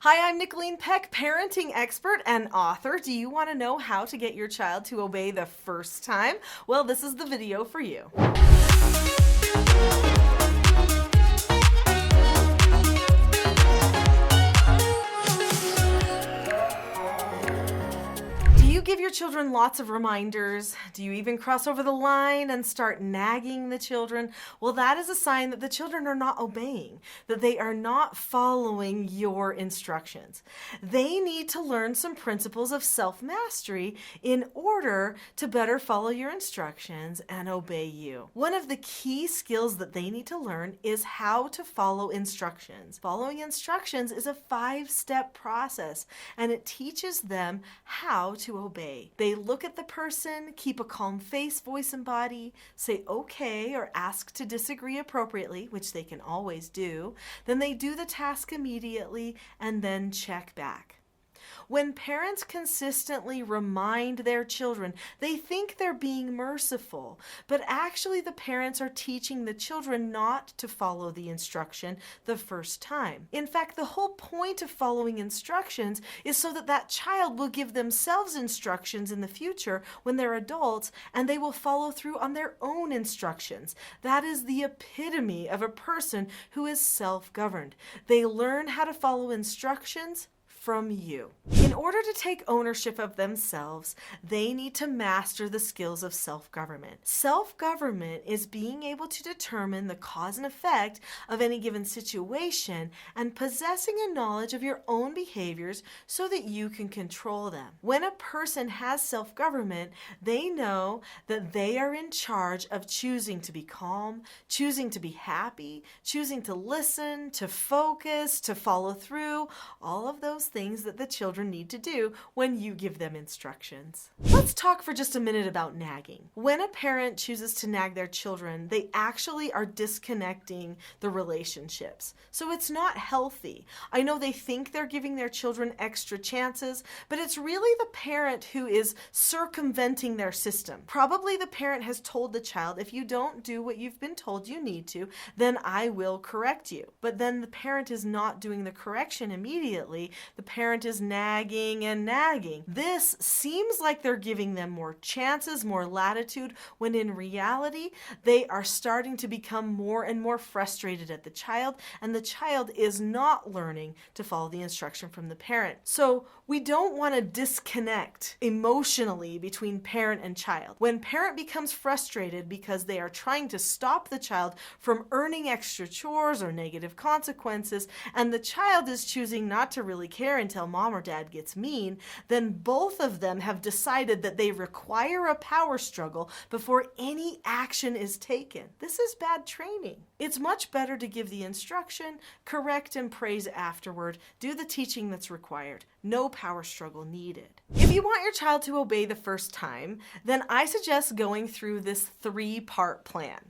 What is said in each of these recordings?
Hi, I'm Nicholeen Peck, parenting expert and author. Do you want to know how to get your child to obey the first time? Well, this is the video for you. Do you give your children lots of reminders? Do you even cross over the line and start nagging the children? Well, that is a sign that the children are not obeying, that they are not following your instructions. They need to learn some principles of self-mastery in order to better follow your instructions and obey you. One of the key skills that they need to learn is how to follow instructions. Following instructions is a 5-step process, and it teaches them how to obey. They look at the person, keep a calm face, voice, and body, say okay or ask to disagree appropriately, which they can always do. Then they do the task immediately and then check back. When parents consistently remind their children, they think they're being merciful, but actually the parents are teaching the children not to follow the instruction the first time. In fact, the whole point of following instructions is so that that child will give themselves instructions in the future when they're adults, and they will follow through on their own instructions. That is the epitome of a person who is self-governed. They learn how to follow instructions from you. In order to take ownership of themselves, they need to master the skills of self-government. Self-government is being able to determine the cause and effect of any given situation and possessing a knowledge of your own behaviors so that you can control them. When a person has self-government, they know that they are in charge of choosing to be calm, choosing to be happy, choosing to listen, to focus, to follow through, all of those things that the children need to do when you give them instructions. Let's talk for just a minute about nagging. When a parent chooses to nag their children, they actually are disconnecting the relationships. So it's not healthy. I know they think they're giving their children extra chances, but it's really the parent who is circumventing their system. Probably the parent has told the child, if you don't do what you've been told you need to, then I will correct you. But then the parent is not doing the correction immediately. The parent is nagging and nagging. This seems like they're giving them more chances, more latitude, when in reality, they are starting to become more and more frustrated at the child, and the child is not learning to follow the instruction from the parent. So we don't want to disconnect emotionally between parent and child. When parent becomes frustrated because they are trying to stop the child from earning extra chores or negative consequences, and the child is choosing not to really care until mom or dad gets mean, then both of them have decided that they require a power struggle before any action is taken. This is bad training. It's much better to give the instruction, correct and praise afterward, do the teaching that's required. No power struggle needed. If you want your child to obey the first time, then I suggest going through this 3-part plan.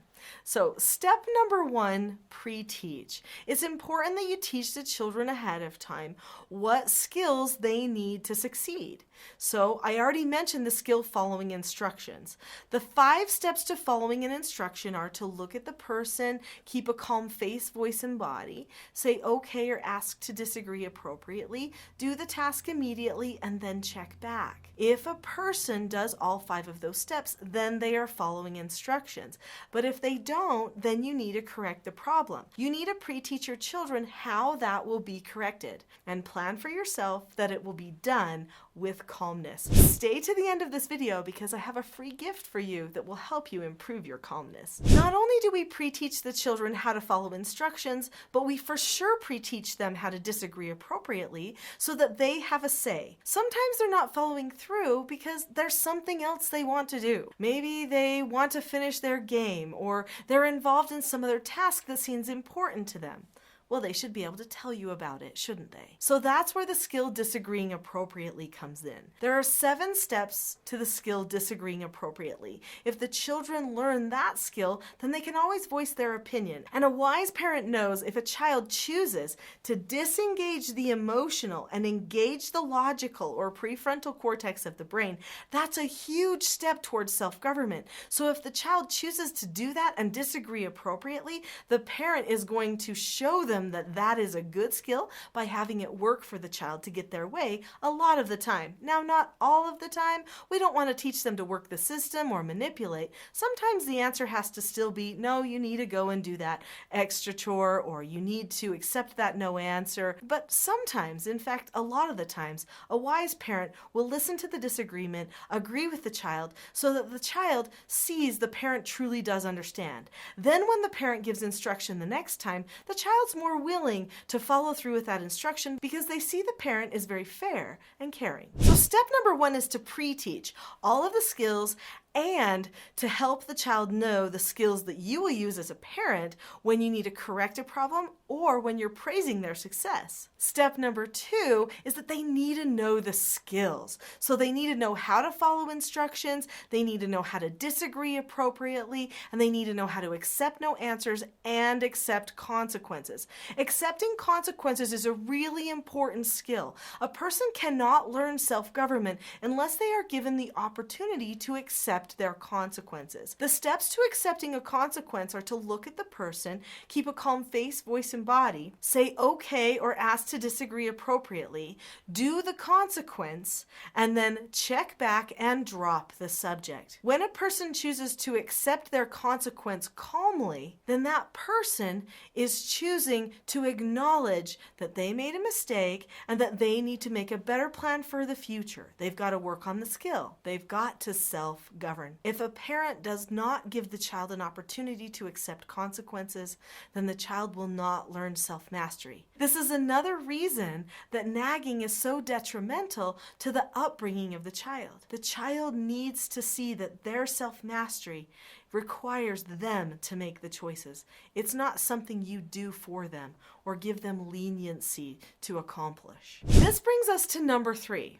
So step number 1, pre-teach. It's important that you teach the children ahead of time what skills they need to succeed. So I already mentioned the skill following instructions. The 5 steps to following an instruction are to look at the person, keep a calm face, voice, and body, say okay or ask to disagree appropriately, do the task immediately, and then check back. If a person does all 5 of those steps, then they are following instructions. But if they don't, then you need to correct the problem. You need to pre-teach your children how that will be corrected, and plan for yourself that it will be done with calmness. Stay to the end of this video because I have a free gift for you that will help you improve your calmness. Not only do we pre-teach the children how to follow instructions, but we for sure pre-teach them how to disagree appropriately so that they have a say. Sometimes they're not following through because there's something else they want to do. Maybe they want to finish their game, or they're involved in some other task that seems important to them. Well, they should be able to tell you about it, shouldn't they? So that's where the skill disagreeing appropriately comes in. There are 7 steps to the skill disagreeing appropriately. If the children learn that skill, then they can always voice their opinion. And a wise parent knows if a child chooses to disengage the emotional and engage the logical or prefrontal cortex of the brain, that's a huge step towards self-government. So if the child chooses to do that and disagree appropriately, the parent is going to show them them that that is a good skill by having it work for the child to get their way a lot of the time. Now, not all of the time. We don't want to teach them to work the system or manipulate. Sometimes the answer has to still be, no, you need to go and do that extra chore, or you need to accept that no answer. But sometimes, in fact, a lot of the times, a wise parent will listen to the disagreement, agree with the child, so that the child sees the parent truly does understand. Then when the parent gives instruction the next time, the child's more willing to follow through with that instruction because they see the parent is very fair and caring. So step number 1 is to pre-teach all of the skills and to help the child know the skills that you will use as a parent when you need to correct a problem or when you're praising their success. Step number 2 is that they need to know the skills. So they need to know how to follow instructions, they need to know how to disagree appropriately, and they need to know how to accept no answers and accept consequences. Accepting consequences is a really important skill. A person cannot learn self-government unless they are given the opportunity to accept their consequences. The steps to accepting a consequence are to look at the person, keep a calm face, voice, and body, say okay or ask to disagree appropriately, do the consequence, and then check back and drop the subject. When a person chooses to accept their consequence calmly, then that person is choosing to acknowledge that they made a mistake and that they need to make a better plan for the future. They've got to work on the skill. They've got to self-govern. If a parent does not give the child an opportunity to accept consequences, then the child will not learn self-mastery. This is another reason that nagging is so detrimental to the upbringing of the child. The child needs to see that their self-mastery requires them to make the choices. It's not something you do for them or give them leniency to accomplish. This brings us to number 3.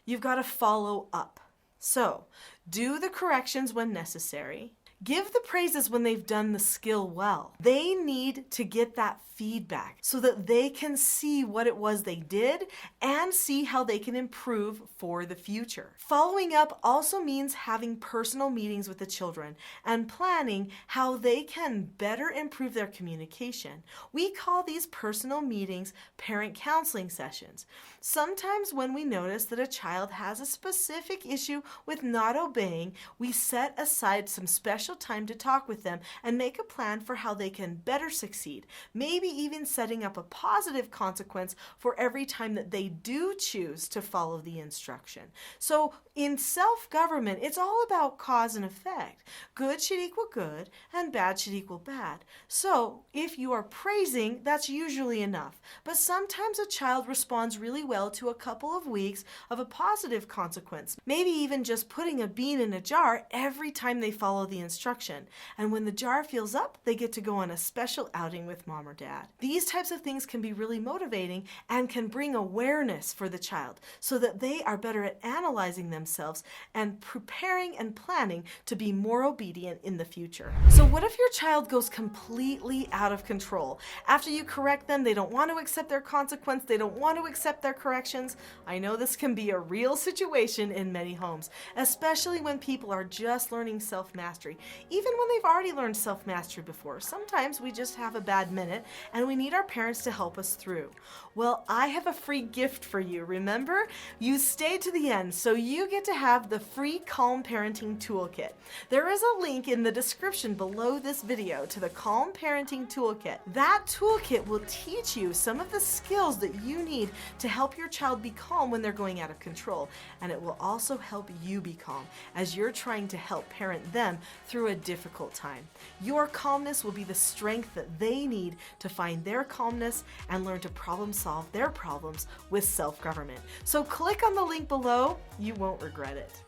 You've got to follow up. So, do the corrections when necessary. Give the praises when they've done the skill well. They need to get that feedback so that they can see what it was they did and see how they can improve for the future. Following up also means having personal meetings with the children and planning how they can better improve their communication. We call these personal meetings parent counseling sessions. Sometimes when we notice that a child has a specific issue with not obeying, we set aside some special time to talk with them and make a plan for how they can better succeed. Maybe even setting up a positive consequence for every time that they do choose to follow the instruction. So in self-government, it's all about cause and effect. Good should equal good and bad should equal bad. So if you are praising, that's usually enough. But sometimes a child responds really well to a couple of weeks of a positive consequence. Maybe even just putting a bean in a jar every time they follow the instruction. And when the jar fills up, they get to go on a special outing with mom or dad. These types of things can be really motivating and can bring awareness for the child so that they are better at analyzing themselves and preparing and planning to be more obedient in the future. So what if your child goes completely out of control? After you correct them, they don't want to accept their consequence, they don't want to accept their corrections. I know this can be a real situation in many homes, especially when people are just learning self-mastery. Even when they've already learned self-mastery before, sometimes we just have a bad minute and we need our parents to help us through. Well, I have a free gift for you. Remember, you stayed to the end, so you get to have the free Calm Parenting Toolkit. There is a link in the description below this video to the Calm Parenting Toolkit. That toolkit will teach you some of the skills that you need to help your child be calm when they're going out of control, and it will also help you be calm as you're trying to help parent them through a difficult time. Your calmness will be the strength that they need to find their calmness and learn to problem solve their problems with self-government. So click on the link below, you won't regret it.